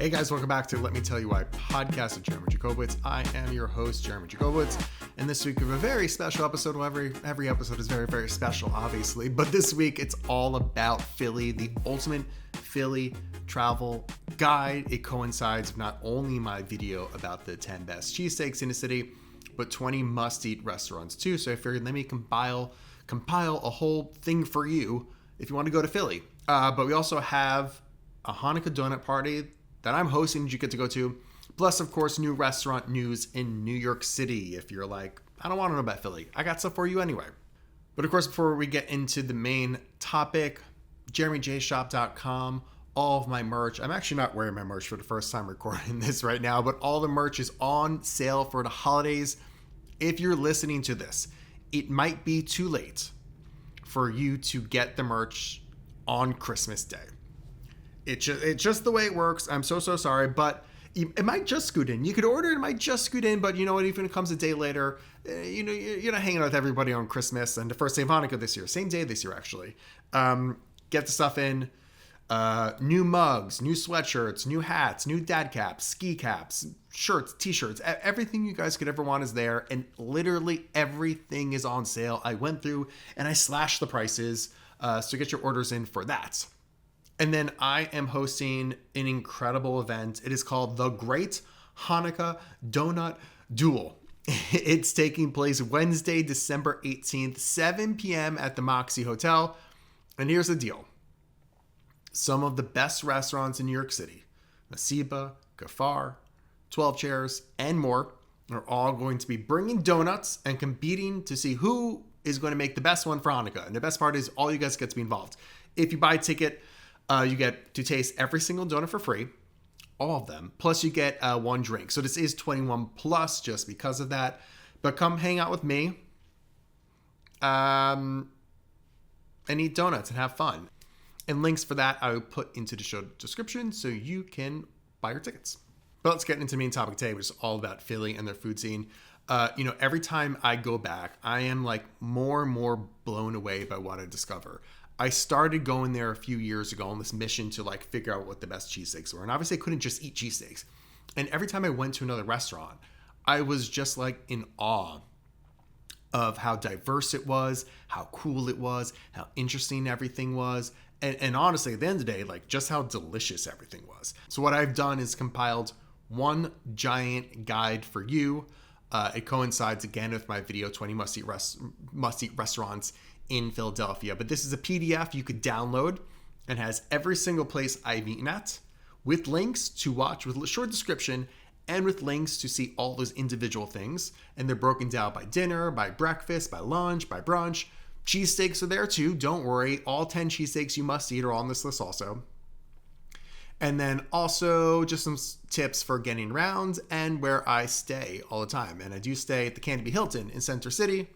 Hey guys, welcome back to Let Me Tell You Why podcast with Jeremy Jacobowitz. I am your host, Jeremy Jacobowitz, and this week we have a very special episode. Well, every episode is very, very special, obviously, but this week it's all about Philly, the ultimate Philly travel guide. It coincides with not only my video about the 10 best cheesesteaks in the city, but 20 must-eat restaurants too. So I figured let me compile a whole thing for you if you want to go to Philly. But we also have a Hanukkah donut party that I'm hosting that you get to go to. Plus, of course, new restaurant news in New York City. If you're like, I don't want to know about Philly, I got stuff for you anyway. But of course, before we get into the main topic, JeremyJShop.com, all of my merch. I'm actually not wearing my merch for the first time recording this right now, but all the merch is on sale for the holidays. If you're listening to this, it might be too late for you to get the merch on Christmas Day. It's just the way it works. I'm so sorry, but it might just scoot in. You could order it might just scoot in, but you know what? Even if it comes a day later, you're not hanging out with everybody on Christmas and the first day of Hanukkah this year. Same day this year, actually. Get the stuff in. New mugs, new sweatshirts, new hats, new dad caps, ski caps, shirts, t-shirts. Everything you guys could ever want is there, and literally everything is on sale. I went through and I slashed the prices, so get your orders in for that. And then I am hosting an incredible event. It is called The Great Hanukkah Donut Duel. It's taking place Wednesday, December 18th, 7 p.m. at the Moxie Hotel. And here's the deal. Some of the best restaurants in New York City, Masiba, Kafar, 12 Chairs, and more, are all going to be bringing donuts and competing to see who is going to make the best one for Hanukkah. And the best part is all you guys get to be involved. If you buy a ticket, you get to taste every single donut for free, all of them. Plus you get one drink. So this is 21 plus just because of that. But come hang out with me and eat donuts and have fun. And links for that I will put into the show description so you can buy your tickets. But let's get into the main topic today, which is all about Philly and their food scene. Every time I go back, I am like more and more blown away by what I discover. I started going there a few years ago on this mission to like figure out what the best cheesesteaks were. And obviously I couldn't just eat cheesesteaks. And every time I went to another restaurant, I was just like in awe of how diverse it was, how cool it was, how interesting everything was. And honestly, at the end of the day, like just how delicious everything was. So what I've done is compiled one giant guide for you. It coincides again with my video, 20 must-eat restaurants in Philadelphia. But this is a PDF you could download and has every single place I've eaten at with links to watch, with a short description, and with links to see all those individual things. And they're broken down by dinner, by breakfast, by lunch, by brunch. Cheesesteaks are there too. Don't worry. All 10 cheesesteaks you must eat are on this list also. And then also just some tips for getting around and where I stay all the time. And I do stay at the Canopy Hilton in Center City.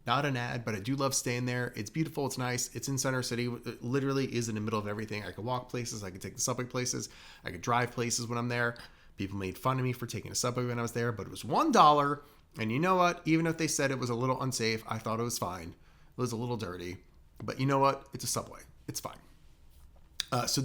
Not an ad, but I do love staying there. It's beautiful. It's nice. It's in Center City. It literally is in the middle of everything. I could walk places. I could take the subway places. I could drive places when I'm there. People made fun of me for taking a subway when I was there, but it was $1. And you know what? Even if they said it was a little unsafe, I thought it was fine. It was a little dirty, but you know what? It's a subway. It's fine. So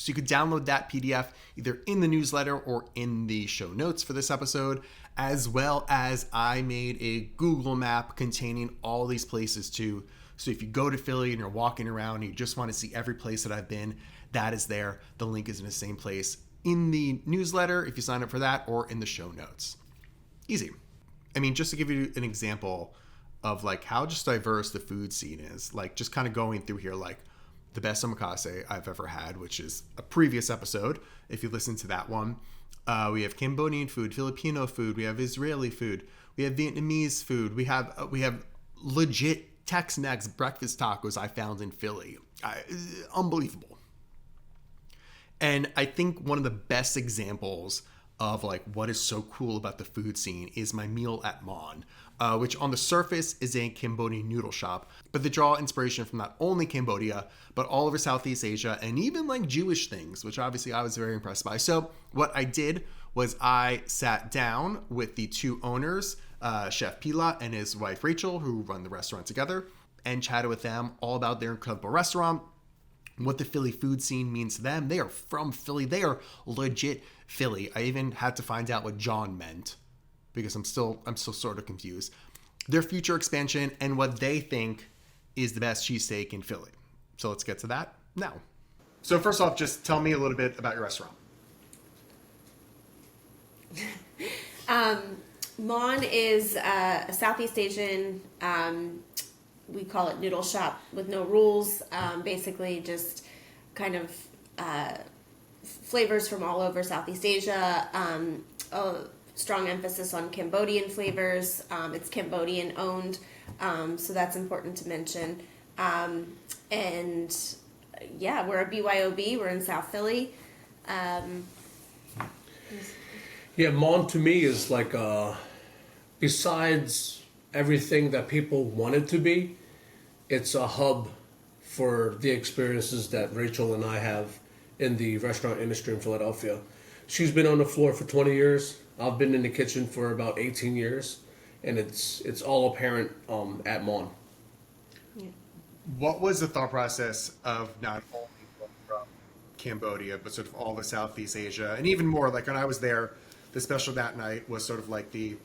you could download that PDF either in the newsletter or in the show notes for this episode, as well as I made a Google map containing all these places too. So if you go to Philly and you're walking around and you just want to see every place that I've been, that is there. The link is in the same place in the newsletter if you sign up for that, or in the show notes. Easy. I mean, just to give you an example of like how just diverse the food scene is, like just kind of going through here, like the best omakase I've ever had, which is a previous episode. If you listen to that one, we have Cambodian food, Filipino food, we have Israeli food, we have Vietnamese food, we have legit Tex-Mex breakfast tacos I found in Philly. Unbelievable. And I think one of the best examples of like what is so cool about the food scene is my meal at Mawn, which on the surface is a Cambodian noodle shop, but they draw inspiration from not only Cambodia, but all over Southeast Asia and even like Jewish things, which obviously I was very impressed by. So what I did was I sat down with the two owners, Chef Pila and his wife Rachel, who run the restaurant together, and chatted with them all about their incredible restaurant, what the Philly food scene means to them. They are from Philly. They are legit Philly. I even had to find out what John meant because I'm still sort of confused. Their future expansion and what they think is the best cheesesteak in Philly. So let's get to that now. So first off, just tell me a little bit about your restaurant. Mawn is a Southeast Asian, we call it noodle shop with no rules. Basically just kind of flavors from all over Southeast Asia. A strong emphasis on Cambodian flavors. It's Cambodian owned, so that's important to mention. And yeah, we're a BYOB. We're in South Philly. Yeah, Mawn to me is like besides everything that people want it to be, it's a hub for the experiences that Rachel and I have in the restaurant industry in Philadelphia. She's been on the floor for 20 years. I've been in the kitchen for about 18 years, and it's all apparent at Mawn. Yeah. What was the thought process of not only from Cambodia, but sort of all of Southeast Asia, and even more, like when I was there, the special that night was sort of like there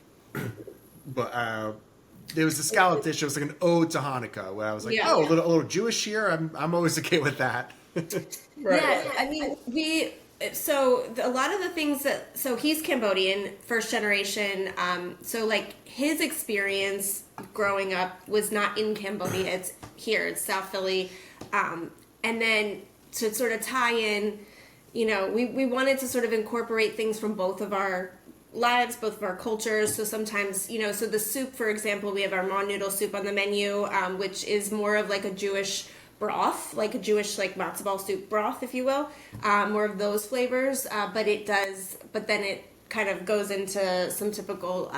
was the scallop dish. It was like an ode to Hanukkah, where I was like, Yeah. a little Jewish here. I'm always okay with that. Right. Yeah, I mean, a lot of the things so he's Cambodian, first generation. So like his experience growing up was not in Cambodia. It's here, it's South Philly. And then to sort of tie in, we wanted to sort of incorporate things from both of our lives, both of our cultures. So sometimes, so the soup, for example, we have our Mawn noodle soup on the menu, which is more of like a Jewish broth, like a Jewish like matzo ball soup broth, if you will, more of those flavors. But then it kind of goes into some typical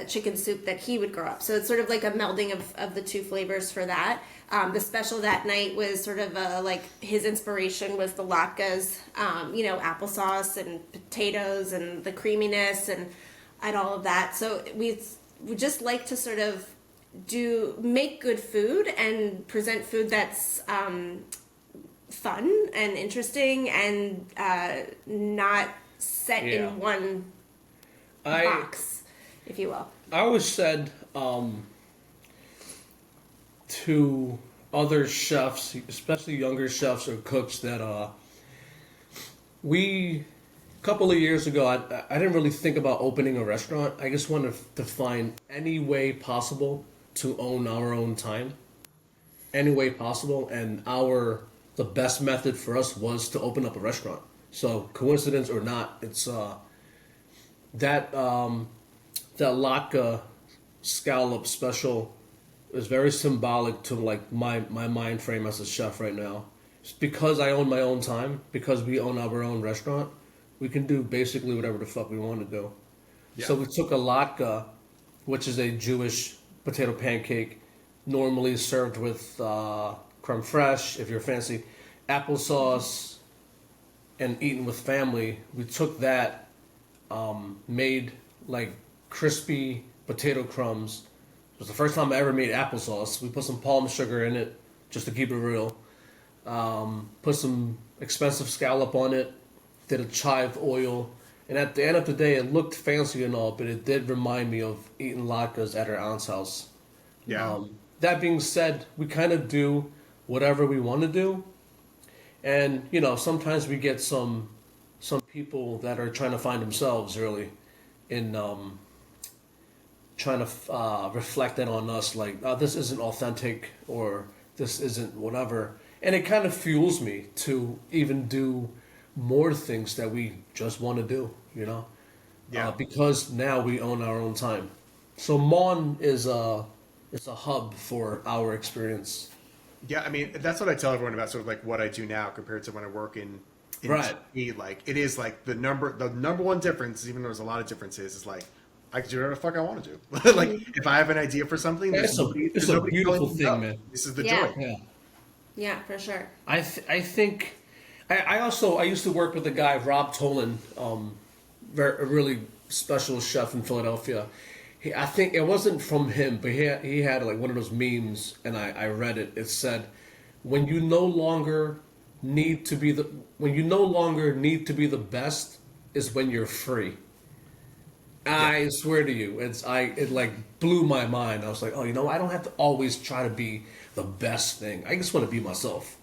chicken soup that he would grow up. So it's sort of like a melding of the two flavors for that. The special that night was sort of like his inspiration was the latkes, applesauce and potatoes and the creaminess and all of that. So we just like to sort of make good food and present food that's fun and interesting and not set in one box, if you will. I always said to other chefs, especially younger chefs or cooks, that a couple of years ago, I didn't really think about opening a restaurant. I just wanted to find any way possible to own our own time, any way possible, and the best method for us was to open up a restaurant. So coincidence or not, it's that latke scallop special is very symbolic to like my mind frame as a chef right now. It's because I own my own time, because we own our own restaurant, we can do basically whatever the fuck we want to do. Yeah. So we took a latke, which is a Jewish potato pancake, normally served with creme fraiche, if you're fancy, applesauce, and eaten with family. We took that, made like crispy potato crumbs. It was the first time I ever made applesauce. We put some palm sugar in it, just to keep it real. Put some expensive scallop on it, did a chive oil, and at the end of the day, it looked fancy and all, but it did remind me of eating latkes at our aunt's house. Yeah. That being said, we kind of do whatever we want to do, and sometimes we get some people that are trying to find themselves really in trying to reflect that on us, like, oh, this isn't authentic or this isn't whatever, and it kind of fuels me to even do more things that we just want to do, Yeah. because now we own our own time. So Mawn is a hub for our experience. Yeah, I mean, that's what I tell everyone about sort of like what I do now compared to when I work in Right. TV. Like, it is like the number one difference, even though there's a lot of differences, is like I can do whatever the fuck I want to do. Like, if I have an idea for something, It's a beautiful thing, man. This is the Yeah. joy. Yeah. Yeah, for sure. I think I used to work with a guy, Rob Tolan, a really special chef in Philadelphia. I think it wasn't from him, but he had like one of those memes, and I read it. It said, when you no longer need to be the best is when you're free. I swear to you, it like blew my mind. I was like, oh, I don't have to always try to be the best thing. I just want to be myself.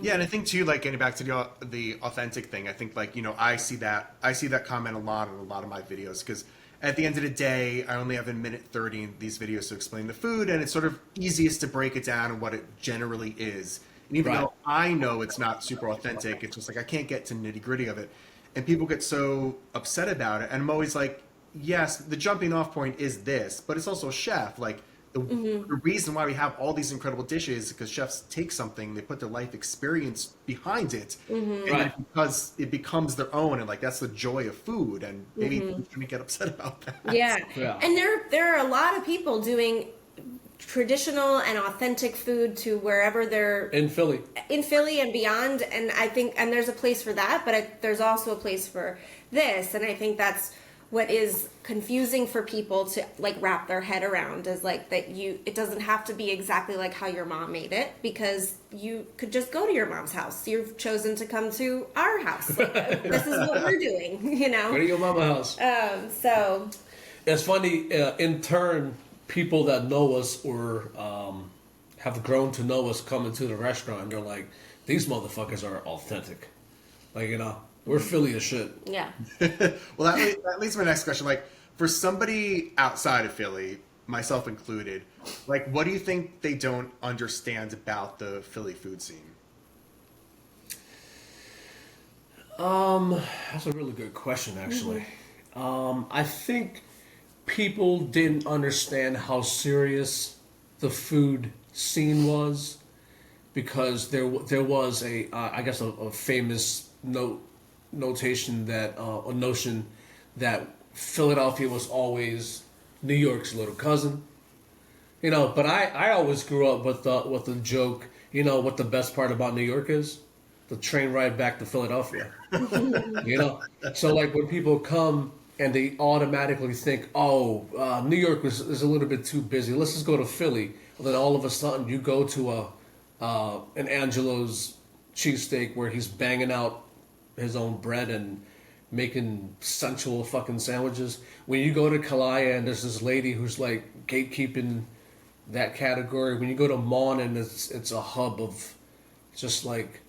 Yeah, and I think too, like getting back to the authentic thing, I think like I see that comment a lot in a lot of my videos, because at the end of the day, I only have a minute 30 in these videos to explain the food, and it's sort of easiest to break it down and what it generally is. And even though I know it's not super authentic, it's just like I can't get to nitty gritty of it, and people get so upset about it. And I'm always like, yes, the jumping off point is this, but it's also a chef. Like the reason why we have all these incredible dishes is because chefs take something, they put their life experience behind it, and because it becomes their own, and like that's the joy of food. And maybe people shouldn't get upset about that. Yeah. And there are a lot of people doing traditional and authentic food to wherever they're in Philly and beyond. And I think, and there's a place for that, but there's also a place for this. And I think that's what is confusing for people to like wrap their head around, is like that it doesn't have to be exactly like how your mom made it, because you could just go to your mom's house. You've chosen to come to our house. Like, this is what we're doing, Go to your mama's house. So it's funny, in turn, people that know us or have grown to know us come into the restaurant and they're like, these motherfuckers are authentic. Like, we're Philly as shit. Yeah. Well, that leads to my next question. Like, for somebody outside of Philly, myself included, like, what do you think they don't understand about the Philly food scene? That's a really good question, actually. I think people didn't understand how serious the food scene was, because there was a famous notion that Philadelphia was always New York's little cousin. But I always grew up with the joke, what the best part about New York is? The train ride back to Philadelphia. So like when people come and they automatically think, New York is a little bit too busy, let's just go to Philly. And then all of a sudden you go to an Angelo's cheesesteak where he's banging out his own bread and making sensual fucking sandwiches. When you go to Kalaya and there's this lady who's like gatekeeping that category. When you go to Mawn and it's a hub of just like,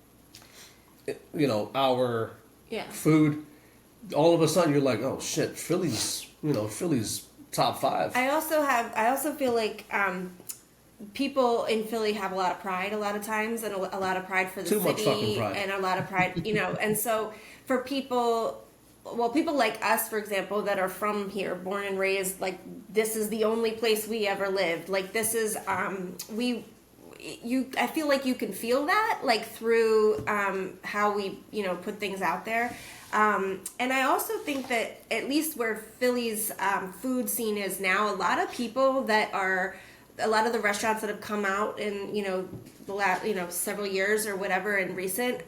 our food. All of a sudden you're like, oh shit, Philly's top 5. I also feel like people in Philly have a lot of pride a lot of times, and a lot of pride for the Too city, much fucking pride. and a lot of pride, and so for people like us, for example, that are from here, born and raised, like this is the only place we ever lived. Like this is, I feel like you can feel that like through how we, put things out there. And I also think that at least where Philly's food scene is now, a lot of the restaurants that have come out in, the last, several years or whatever in recent,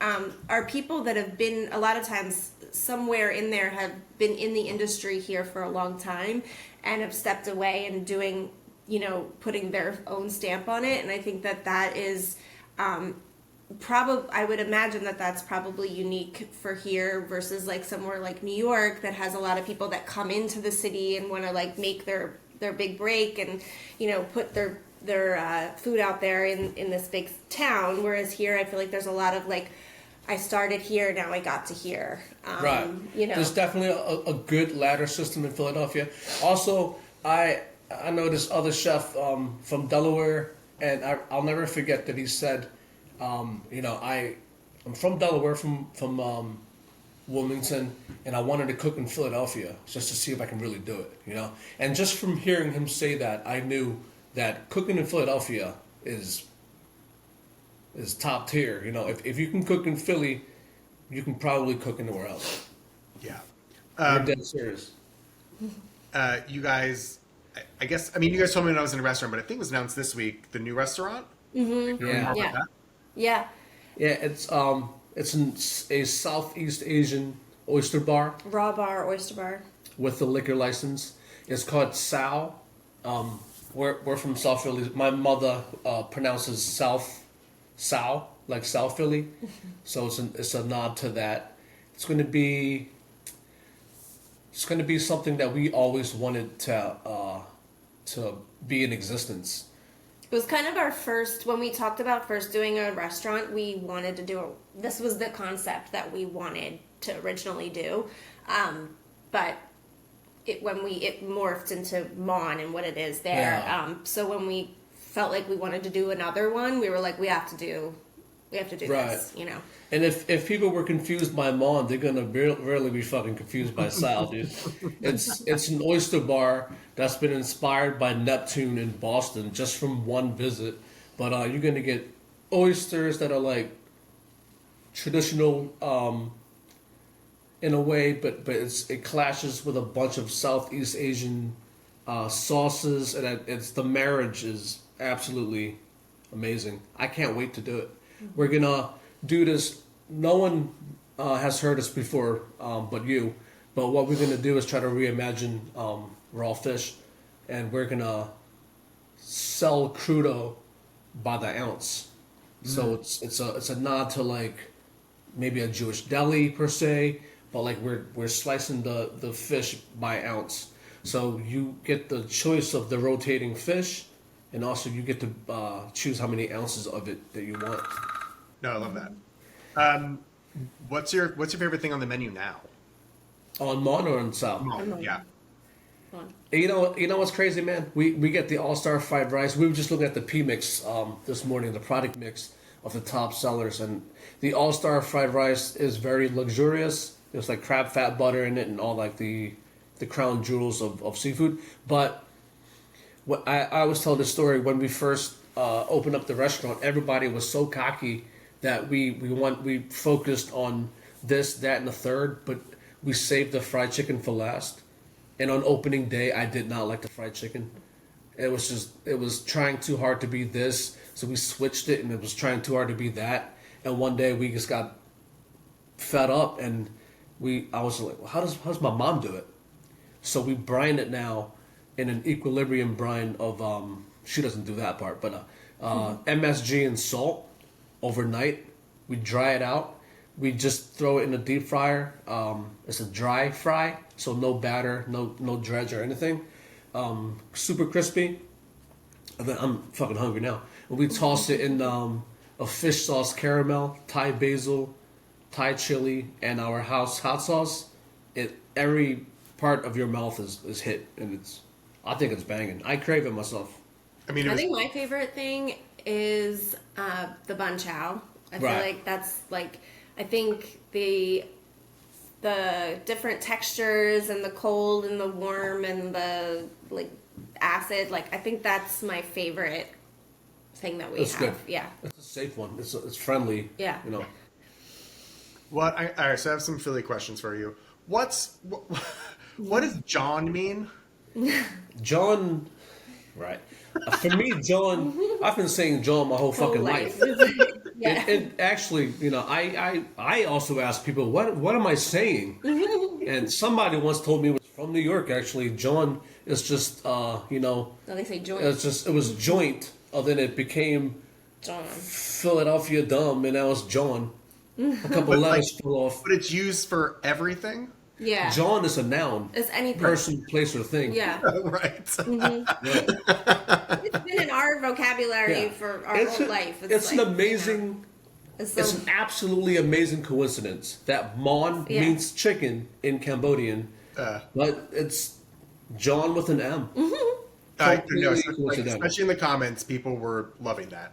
are people that have been, a lot of times somewhere in there, have been in the industry here for a long time and have stepped away and doing, putting their own stamp on it. And I think that is, I would imagine that that's probably unique for here versus like somewhere like New York that has a lot of people that come into the city and want to like make their big break and put their food out there in this big town. Whereas here, I feel like there's a lot of like, I started here, now I got to here. Right. There's definitely a good ladder system in Philadelphia. Also, I know this other chef from Delaware, and I'll never forget that he said, I'm from Delaware, from Wilmington, and I wanted to cook in Philadelphia just to see if I can really do it, And just from hearing him say that, I knew that cooking in Philadelphia is top tier. If you can cook in Philly, you can probably cook anywhere else. Yeah. I'm dead serious. You guys, I guess, you guys told me when I was in a restaurant, but I think it was announced this week, the new restaurant. Mm-hmm. Yeah. Yeah. It's a Southeast Asian oyster bar. Raw bar, oyster bar. With a liquor license. It's called Sal. We're from South Philly. My mother pronounces South South, like South Philly. So it's a nod to that. It's going to be something that we always wanted to be in existence. It was kind of our first, when we talked about first doing a restaurant, we wanted to do this was the concept that we wanted to originally do. But it morphed into Mawn and what it is there. Yeah. So when we felt like we wanted to do another one, we were like, we have to do Right. this, you know. And if people were confused by Mawn, they're gonna really be fucking confused by Sal, dude. It's an oyster bar that's been inspired by Neptune in Boston just from one visit. But you're gonna get oysters that are like traditional in a way, but it clashes with a bunch of Southeast Asian sauces, and the marriage is absolutely amazing. I can't wait to do it. We're gonna do this. No one has heard us before, but you. But what we're gonna do is try to reimagine raw fish, and we're gonna sell crudo by the ounce. So it's a nod to like maybe a Jewish deli per se, but like we're slicing the fish by ounce. So you get the choice of the rotating fish, and also you get to choose how many ounces of it that you want. No, I love that. What's your favorite thing on the menu now? On Mawn or on South? Yeah. You know what's crazy, man? We get the all-star fried rice. We were just looking at the P mix this morning, the product mix of the top sellers, and the all-star fried rice is very luxurious. There's like crab fat butter in it and all like the crown jewels of seafood. But what I always tell this story, when we first opened up the restaurant, everybody was so cocky that we focused on this, that, and the third, but we saved the fried chicken for last. And on opening day, I did not like the fried chicken. It was trying too hard to be this, so we switched it, and it was trying too hard to be that. And one day we just got fed up, and I was like, well, how does my mom do it? So we brine it now in an equilibrium brine of she doesn't do that part, but MSG and salt overnight. We dry it out. We just throw it in a deep fryer. It's a dry fry, so no batter, no dredge or anything. Super crispy. And then I'm fucking hungry now. And we toss it in a fish sauce caramel, Thai basil, Thai chili, and our house hot sauce. Every part of your mouth is hit, and I think it's banging. I crave it myself. I mean, I think my favorite thing is the bun chow. I feel like that's like, I think the different textures and the cold and the warm and the like acid, like I think that's my favorite thing that we have. Good. Yeah. It's a safe one. It's friendly. Yeah. You know. all right, so I have some Philly questions for you. What does John mean? John, right. For me, John, I've been saying John my whole fucking life. Yeah. And actually, you know, I also ask people, what am I saying? And somebody once told me it was from New York, actually. John is just, you know. No, they say joint. It was joint, and then it became John. Philadelphia dumb, and now it's John. A couple letters fell off. But it's used for everything? Yeah. John is a noun. It's any Person, place, or thing. Yeah. Right. It's been in our vocabulary for our whole life. It's like, an amazing... You know, It's an absolutely amazing coincidence that Mawn means chicken in Cambodian, but it's John with an M. Especially in the comments, people were loving that.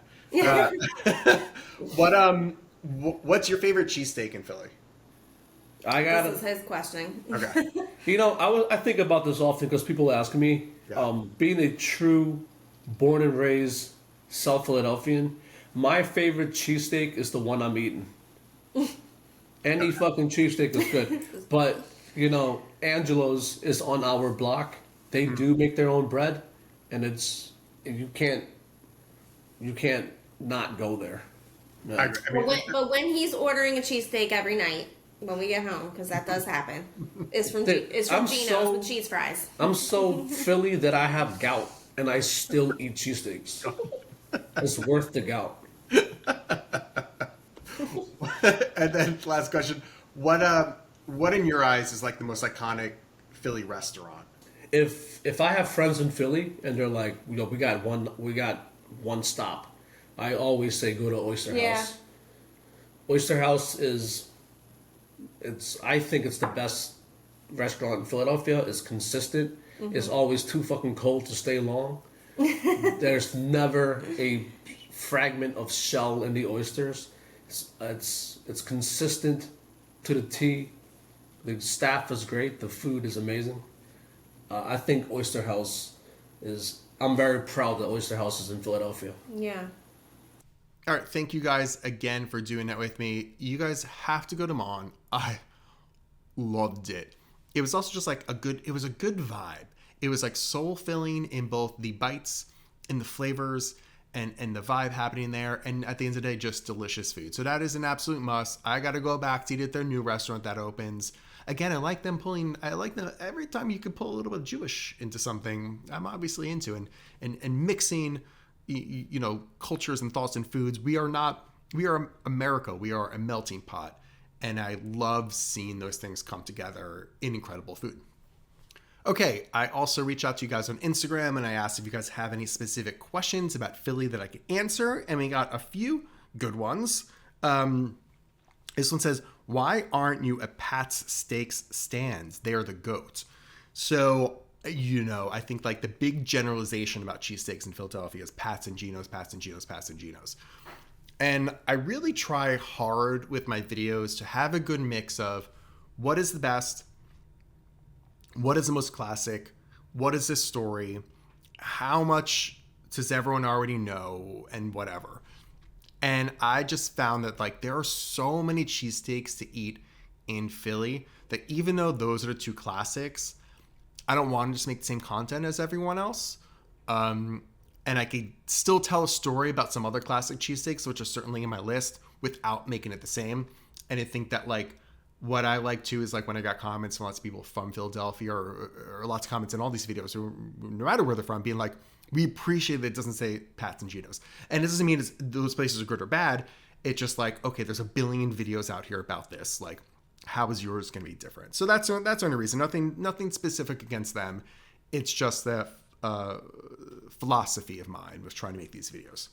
What's your favorite cheesesteak in Philly? This is his question. Okay. You know, I think about this often because people ask me, being a true born and raised South Philadelphian, my favorite cheesesteak is the one I'm eating. Any fucking cheesesteak is good. But, you know, Angelo's is on our block. They do make their own bread, and you can't not go there. No. But when he's ordering a cheesesteak every night, when we get home, because that does happen, it's from Gino's with cheese fries. I'm so Philly that I have gout, and I still eat cheesesteaks. It's worth the gout. And then last question: what in your eyes is like the most iconic Philly restaurant? If I have friends in Philly and they're like, we got one stop, I always say go to Oyster House. Oyster House I think it's the best restaurant in Philadelphia. It's consistent. Mm-hmm. It's always too fucking cold to stay long. There's never a fragment of shell in the oysters. It's consistent to the T. The staff is great. The food is amazing. I think Oyster House I'm very proud that Oyster House is in Philadelphia. Yeah. All right, thank you guys again for doing that with me. You guys have to go to Mawn. I loved it. It was also just like a good vibe. It was like soul filling in both the bites and the flavors and the vibe happening there. And at the end of the day, just delicious food. So that is an absolute must. I got to go back to eat at their new restaurant that opens. Again, I like them every time you can pull a little bit of Jewish into something, I'm obviously into and mixing, cultures and thoughts and foods. We are America. We are a melting pot. And I love seeing those things come together in incredible food. Okay, I also reached out to you guys on Instagram and I asked if you guys have any specific questions about Philly that I could answer. And we got a few good ones. This one says, why aren't you at Pat's Steaks Stands? They're the GOAT. So, I think like the big generalization about cheesesteaks in Philadelphia is Pat's and Geno's, Pat's and Geno's, Pat's and Geno's. And I really try hard with my videos to have a good mix of what is the best, what is the most classic, what is this story, how much does everyone already know, and whatever. And I just found that like there are so many cheesesteaks to eat in Philly that even though those are the two classics, I don't want to just make the same content as everyone else. And I could still tell a story about some other classic cheesesteaks, which are certainly in my list, without making it the same. And I think that like what I like too is like when I got comments from lots of people from Philadelphia or lots of comments in all these videos, no matter where they're from, being like, we appreciate that it doesn't say Pat's and Geno's. And it doesn't mean those places are good or bad. It's just like, okay, there's a billion videos out here about this. Like, how is yours going to be different? So that's the only reason. Nothing specific against them. It's just that philosophy of mine was trying to make these videos.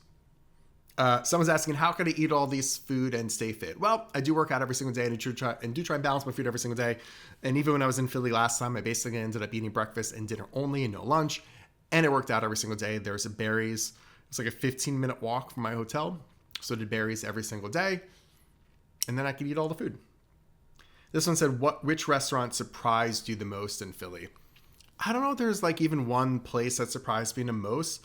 Someone's asking, how can I eat all these food and stay fit? Well, I do work out every single day and do try and balance my food every single day. And even when I was in Philly last time, I basically ended up eating breakfast and dinner only and no lunch. And it worked out every single day. There's a Barry's. It's like a 15-minute walk from my hotel. So I did Barry's every single day. And then I could eat all the food. This one said, which restaurant surprised you the most in Philly? I don't know if there's like even one place that surprised me the most.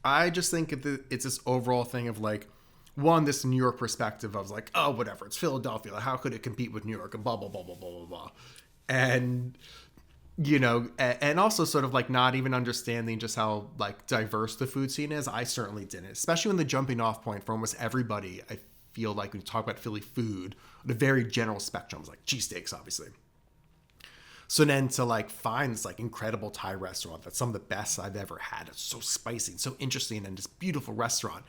I just think it's this overall thing of like, one, this New York perspective. I was like, oh, whatever. It's Philadelphia. How could it compete with New York? And blah, blah, blah, blah, blah, blah, blah. And... and also sort of like not even understanding just how like diverse the food scene is. I certainly didn't, especially when the jumping off point for almost everybody. I feel like when you talk about Philly food, the very general spectrum is like cheesesteaks, obviously. So then to like find this like incredible Thai restaurant that's some of the best I've ever had. It's so spicy and so interesting and this beautiful restaurant.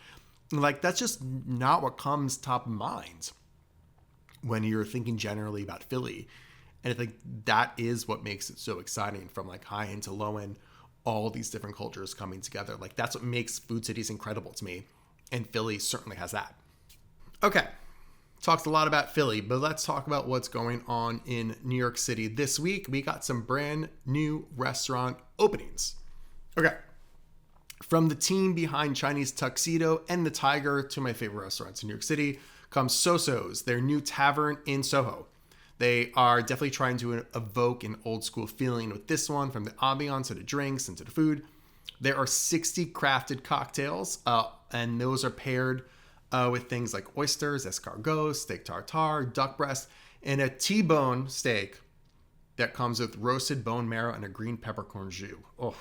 Like that's just not what comes top of mind when you're thinking generally about Philly. And I think that is what makes it so exciting, from like high end to low end, all these different cultures coming together. Like that's what makes food cities incredible to me. And Philly certainly has that. Okay. Talked a lot about Philly, but let's talk about what's going on in New York City this week. We got some brand new restaurant openings. Okay. From the team behind Chinese Tuxedo and The Tiger to my favorite restaurants in New York City comes Soso's, their new tavern in Soho. They are definitely trying to evoke an old school feeling with this one, from the ambiance to the drinks and to the food. There are 60 crafted cocktails, and those are paired with things like oysters, escargot, steak tartare, duck breast, and a T-bone steak that comes with roasted bone marrow and a green peppercorn jus. Oh,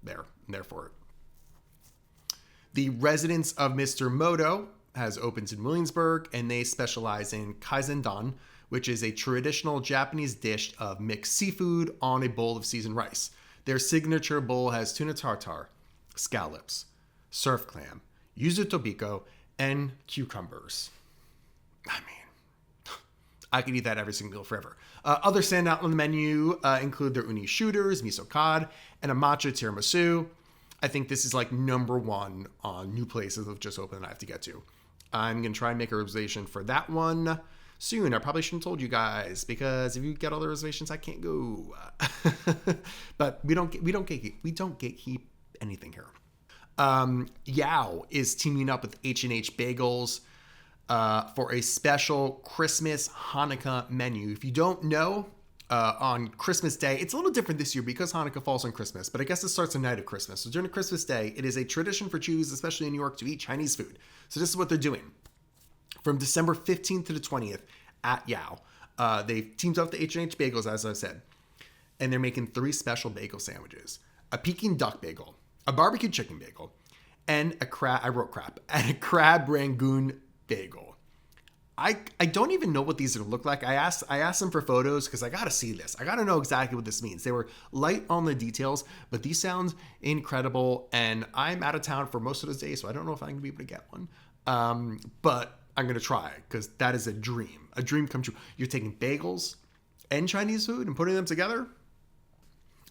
there for it. The Residence of Mr. Moto has opened in Williamsburg, and they specialize in kaizendan, which is a traditional Japanese dish of mixed seafood on a bowl of seasoned rice. Their signature bowl has tuna tartare, scallops, surf clam, yuzu tobiko, and cucumbers. I mean, I could eat that every single meal forever. Other standout on the menu include their uni shooters, miso cod, and a matcha tiramisu. I think this is like number one on new places that have just opened that I have to get to. I'm going to try and make a reservation for that one soon. I probably shouldn't have told you guys, because if you get all the reservations, I can't go. But we don't gatekeep anything here. Yao is teaming up with H&H Bagels for a special Christmas Hanukkah menu. If you don't know, on Christmas Day, it's a little different this year because Hanukkah falls on Christmas, but I guess it starts the night of Christmas. So during Christmas Day, it is a tradition for Jews, especially in New York, to eat Chinese food. So this is what they're doing. From December 15th to the 20th at Yao, they've teamed up with the H&H Bagels, as I said, and they're making 3 special bagel sandwiches: a Peking duck bagel, a barbecue chicken bagel, and a crab rangoon bagel. I don't even know what these are going to look like. I asked them for photos because I got to see this. I got to know exactly what this means. They were light on the details, but these sound incredible. And I'm out of town for most of the day, so I don't know if I'm going to be able to get one. But I'm going to try, because that is a dream come true. You're taking bagels and Chinese food and putting them together.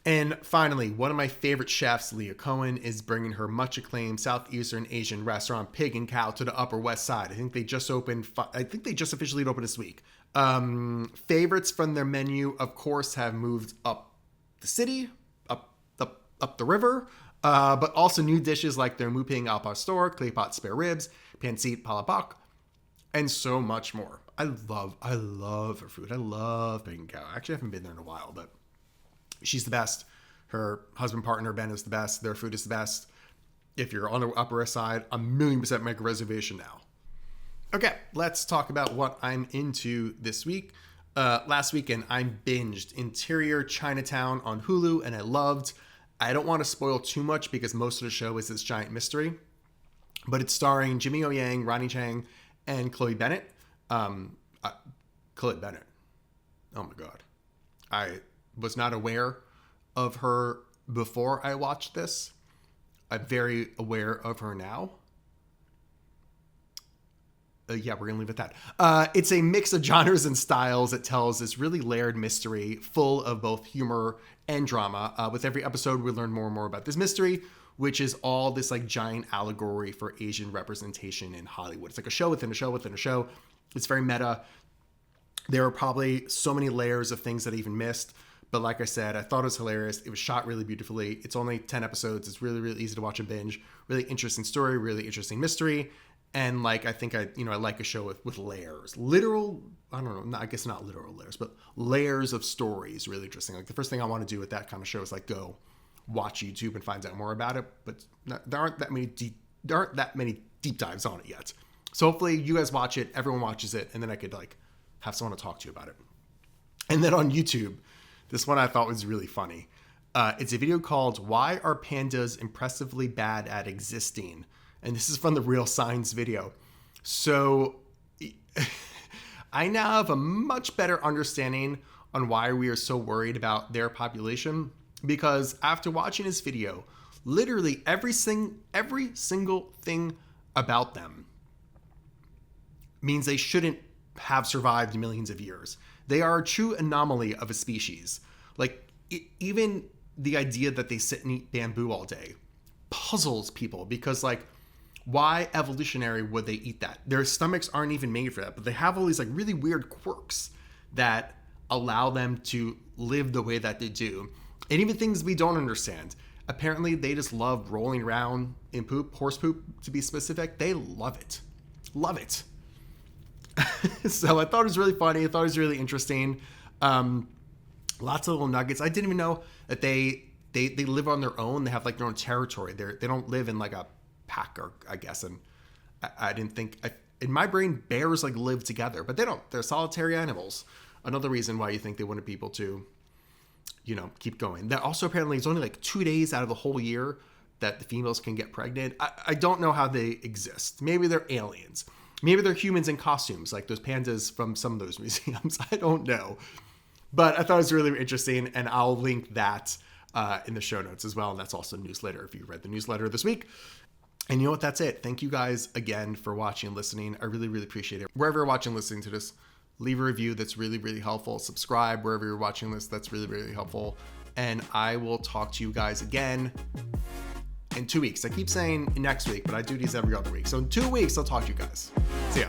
And finally, one of my favorite chefs, Leah Cohen, is bringing her much acclaimed Southeastern Asian restaurant Pig and Cow to the Upper West Side. I think they just officially opened this week. Favorites from their menu, of course, have moved up the city, up the river, but also new dishes like their Muping al pastor, clay pot spare ribs, pancit palabok, and so much more. I love her food. I love Pig and Cow. Actually, I haven't been there in a while, but she's the best. Her husband partner, Ben, is the best. Their food is the best. If you're on the Upper West Side, 1,000,000% make a reservation now. Okay, let's talk about what I'm into this week. Last weekend, I binged Interior Chinatown on Hulu, and I don't want to spoil too much because most of the show is this giant mystery, but it's starring Jimmy O Yang, Ronnie Chang, and Chloe Bennett. Chloe Bennett. Oh my God. I was not aware of her before I watched this. I'm very aware of her now. Yeah, we're going to leave it at that. It's a mix of genres and styles that tells this really layered mystery full of both humor and drama. With every episode, we learn more and more about this mystery, which is all this like giant allegory for Asian representation in Hollywood. It's like a show within a show within a show. It's very meta. There are probably so many layers of things that I even missed. But like I said, I thought it was hilarious. It was shot really beautifully. It's only 10 episodes. It's really, really easy to watch and binge. Really interesting story, really interesting mystery. And like, I think I like a show with layers. Literal, I don't know, I guess not literal layers, but layers of stories. Really interesting. Like the first thing I want to do with that kind of show is like go watch YouTube and find out more about it. But there aren't that many deep dives on it yet. So hopefully you guys watch it, everyone watches it, and then I could like have someone to talk to you about it. And then on YouTube, this one I thought was really funny. It's a video called "Why Are Pandas Impressively Bad at Existing?" And this is from the Real Science video. So I now have a much better understanding on why we are so worried about their population, because after watching this video, literally every single thing about them means they shouldn't have survived millions of years. They are a true anomaly of a species. Like, even the idea that they sit and eat bamboo all day puzzles people, because like, why evolutionary would they eat that? Their stomachs aren't even made for that, but they have all these like really weird quirks that allow them to live the way that they do. And even things we don't understand. Apparently they just love rolling around in poop, horse poop to be specific. They love it. Love it. So I thought it was really funny. I thought it was really interesting. Lots of little nuggets. I didn't even know that they live on their own. They have like their own territory. They don't live in like a pack, or I guess. And I didn't think, in my brain, bears like live together, but they don't. They're solitary animals. Another reason why you think they wanted people to, keep going. That also apparently it's only like 2 days out of the whole year that the females can get pregnant. I don't know how they exist. Maybe they're aliens. Maybe they're humans in costumes, like those pandas from some of those museums. I don't know. But I thought it was really interesting, and I'll link that in the show notes as well. And that's also a newsletter if you read the newsletter this week. And you know what? That's it. Thank you guys again for watching and listening. I really, really appreciate it. Wherever you're watching and listening to this, leave a review. That's really, really helpful. Subscribe wherever you're watching this. That's really, really helpful. And I will talk to you guys again in 2 weeks. I keep saying next week, but I do these every other week. So in 2 weeks, I'll talk to you guys. See ya.